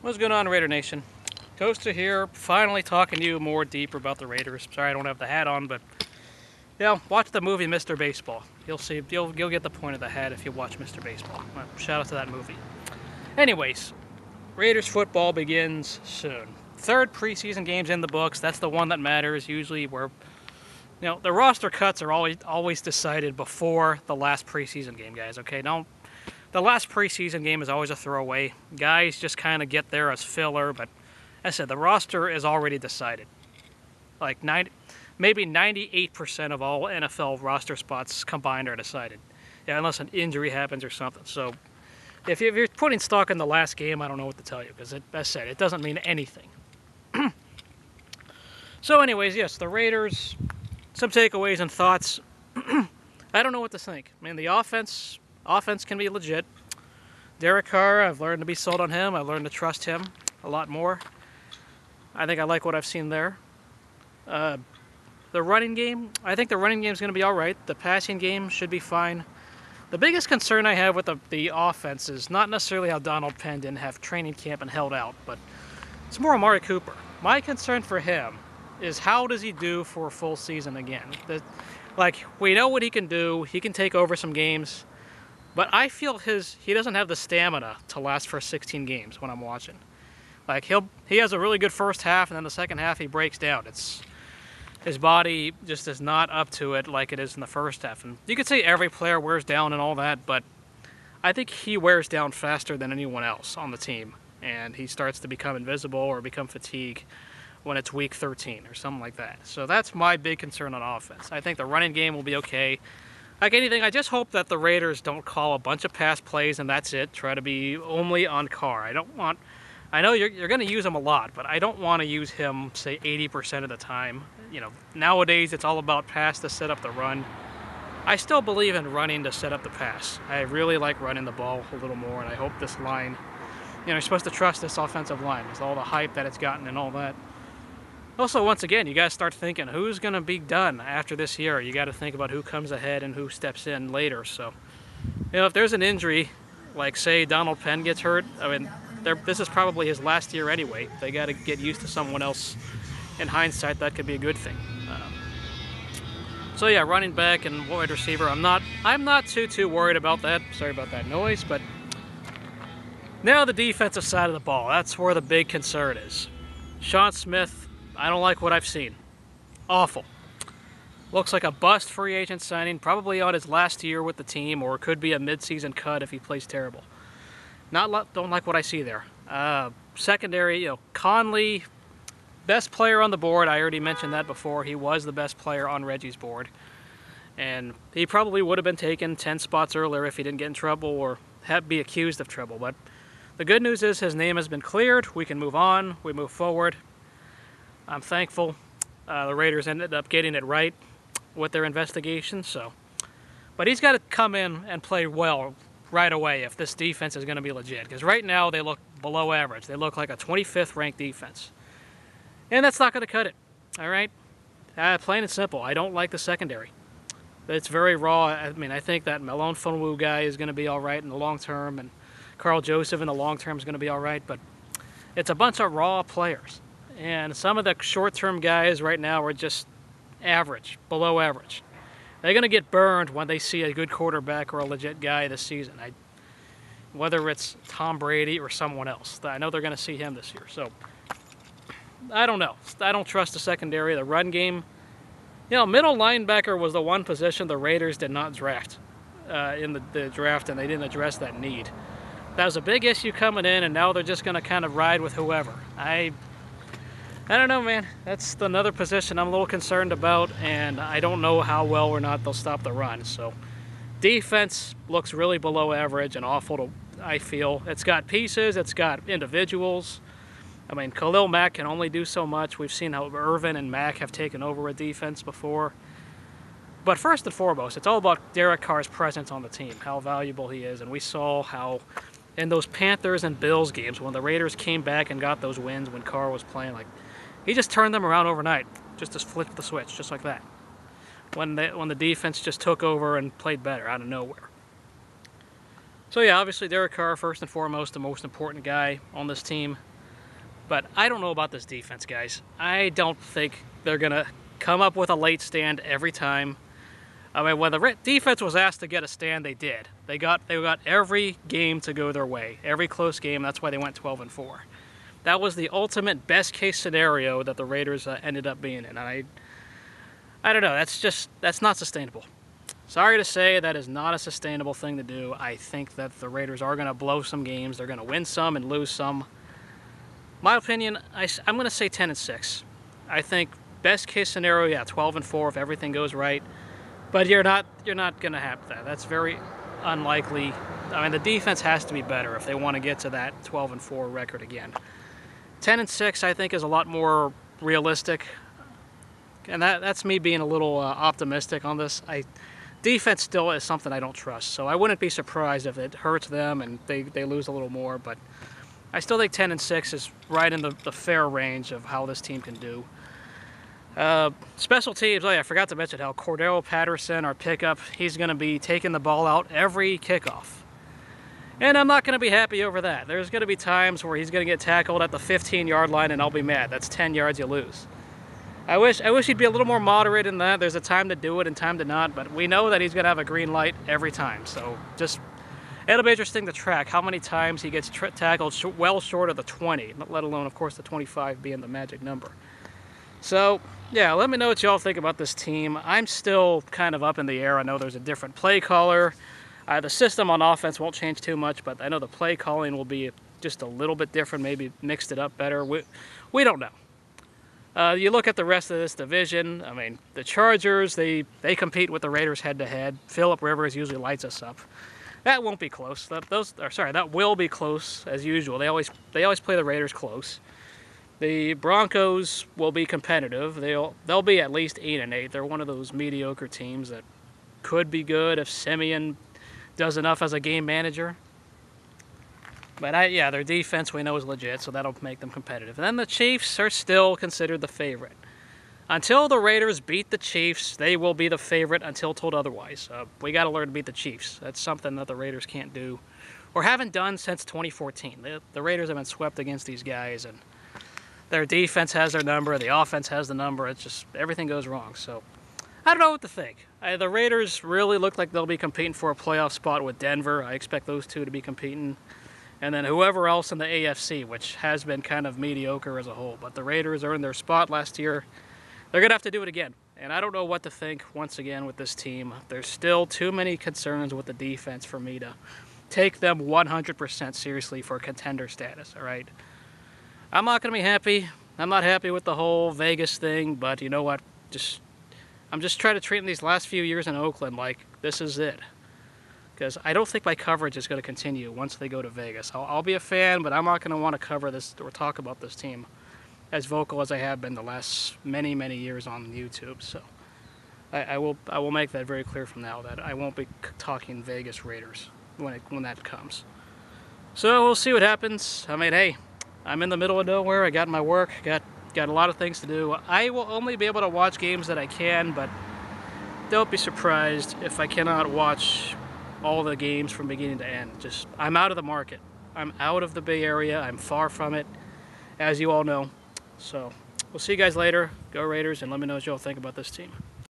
What's going on, Raider Nation? Toaster here, finally talking to you more deeper about the Raiders. Sorry I don't have the hat on, but watch the movie Mr. Baseball. You'll see, you'll get the point of the hat if you watch Mr. Baseball. Well, shout out to that movie. Anyways, Raiders football begins soon. Third preseason game's in the books. That's the one that matters. Usually, where the roster cuts are always decided before the last preseason game, guys. Okay, the last preseason game is always a throwaway. Guys just kind of get there as filler, but as I said, the roster is already decided. Like maybe 98% of all NFL roster spots combined are decided. Yeah, unless an injury happens or something. So if you're putting stock in the last game, I don't know what to tell you, because as I said, it doesn't mean anything. So anyways, yes, the Raiders, some takeaways and thoughts. I don't know what to think. I mean, the offense can be legit. Derek Carr, I've learned to be sold on him. I've learned to trust him a lot more. I think I like what I've seen there. The running game, I think the running game is going to be all right. The passing game should be fine. The biggest concern I have with the offense is not necessarily how Donald Penn didn't have training camp and held out, but it's more Amari Cooper. My concern for him is how does he do for a full season again? We know what he can do. He can take over some games. But I feel he doesn't have the stamina to last for 16 games when I'm watching. Like he has a really good first half, and then the second half he breaks down. His body just is not up to it like it is in the first half. And you could say every player wears down and all that, but I think he wears down faster than anyone else on the team. And he starts to become invisible or become fatigued when it's week 13 or something like that. So that's my big concern on offense. I think the running game will be okay. Like anything, I just hope that the Raiders don't call a bunch of pass plays and that's it. Try to be only on Carr. I know you're going to use him a lot, but I don't want to use him, say, 80% of the time. Nowadays it's all about pass to set up the run. I still believe in running to set up the pass. I really like running the ball a little more, and I hope this line, you're supposed to trust this offensive line with all the hype that it's gotten and all that. Also, once again, you got to start thinking who's going to be done after this year. You got to think about who comes ahead and who steps in later. So, if there's an injury, like say Donald Penn gets hurt, I mean, this is probably his last year anyway. They got to get used to someone else. In hindsight, that could be a good thing. So yeah, running back and wide receiver, I'm not too worried about that. Sorry about that noise, but now the defensive side of the ball. That's where the big concern is. Sean Smith. I don't like what I've seen. Awful. Looks like a bust free agent signing, probably on his last year with the team, or it could be a mid-season cut if he plays terrible. Don't like what I see there. Secondary, Conley, best player on the board. I already mentioned that before. He was the best player on Reggie's board. And he probably would have been taken 10 spots earlier if he didn't get in trouble or be accused of trouble. But the good news is his name has been cleared. We can move on. We move forward. I'm thankful the Raiders ended up getting it right with their investigation. But he's got to come in and play well right away if this defense is going to be legit. Because right now they look below average. They look like a 25th ranked defense. And that's not going to cut it. All right? Plain and simple. I don't like the secondary. It's very raw. I mean, I think that Malone Fonwu guy is going to be all right in the long term. And Carl Joseph in the long term is going to be all right. But it's a bunch of raw players. And some of the short-term guys right now are just average, below average. They're going to get burned when they see a good quarterback or a legit guy this season. Whether it's Tom Brady or someone else. I know they're going to see him this year. So, I don't know. I don't trust the secondary. The run game. Middle linebacker was the one position the Raiders did not draft in the draft, and they didn't address that need. That was a big issue coming in, and now they're just going to kind of ride with whoever. I don't know, man. That's another position I'm a little concerned about, and I don't know how well or not they'll stop the run. So, defense looks really below average and awful, I feel. It's got pieces. It's got individuals. I mean, Khalil Mack can only do so much. We've seen how Irvin and Mack have taken over a defense before. But first and foremost, it's all about Derek Carr's presence on the team, how valuable he is. And we saw how in those Panthers and Bills games, when the Raiders came back and got those wins when Carr was playing, he just turned them around overnight, just to flip the switch, just like that. When the defense just took over and played better out of nowhere. So yeah, obviously Derek Carr, first and foremost, the most important guy on this team. But I don't know about this defense, guys. I don't think they're going to come up with a late stand every time. I mean, when the defense was asked to get a stand, they did. They got every game to go their way, every close game. That's why they went 12-4. That was the ultimate best-case scenario that the Raiders ended up being in. And I don't know. That's not sustainable. Sorry to say, that is not a sustainable thing to do. I think that the Raiders are going to blow some games. They're going to win some and lose some. My opinion, I'm going to say 10-6. I think best-case scenario, yeah, 12-4 if everything goes right. But you're not going to have that. That's very unlikely. I mean, the defense has to be better if they want to get to that 12-4 record again. 10-6, I think, is a lot more realistic, and that's me being a little optimistic on this. Defense still is something I don't trust, so I wouldn't be surprised if it hurts them and they lose a little more. But I still think 10-6 is right in the fair range of how this team can do. Special teams, oh yeah, I forgot to mention how Cordero Patterson, our pickup, he's going to be taking the ball out every kickoff. And I'm not going to be happy over that. There's going to be times where he's going to get tackled at the 15-yard line and I'll be mad. That's 10 yards you lose. I wish he'd be a little more moderate in that. There's a time to do it and time to not, but we know that he's going to have a green light every time. So it'll be interesting to track how many times he gets tackled well short of the 20, let alone, of course, the 25 being the magic number. So, yeah, let me know what y'all think about this team. I'm still kind of up in the air. I know there's a different play caller. The system on offense won't change too much, but I know the play calling will be just a little bit different, maybe mixed it up better. We don't know. You look at the rest of this division, I mean, the Chargers, they compete with the Raiders head-to-head. Phillip Rivers usually lights us up. That won't be close. That will be close, as usual. They always play the Raiders close. The Broncos will be competitive. They'll be at least 8-8. They're one of those mediocre teams that could be good if Simeon does enough as a game manager. But their defense we know is legit, so that'll make them competitive. And then the Chiefs are still considered the favorite. Until the Raiders beat the Chiefs, they will be the favorite until told otherwise. We got to learn to beat the Chiefs. That's something that the Raiders can't do, or haven't done since 2014. The Raiders have been swept against these guys, and their defense has their number, the offense has the number. It's just everything goes wrong. So I don't know what to think. The Raiders really look like they'll be competing for a playoff spot with Denver. I expect those two to be competing. And then whoever else in the AFC, which has been kind of mediocre as a whole. But the Raiders are in their spot last year. They're going to have to do it again. And I don't know what to think, once again, with this team. There's still too many concerns with the defense for me to take them 100% seriously for contender status, all right? I'm not going to be happy. I'm not happy with the whole Vegas thing, but you know what? I'm just trying to treat these last few years in Oakland like this is it. Because I don't think my coverage is going to continue once they go to Vegas. I'll be a fan, but I'm not going to want to cover this or talk about this team as vocal as I have been the last many, many years on YouTube. So I will make that very clear from now, that I won't be talking Vegas Raiders when that comes. So we'll see what happens. I mean, hey, I'm in the middle of nowhere. I got my work, got a lot of things to do. I will only be able to watch games that I can, but don't be surprised if I cannot watch all the games from beginning to end. I'm out of the market. I'm out of the Bay Area. I'm far from it, as you all know. So we'll see you guys later. Go Raiders, and let me know what y'all think about this team.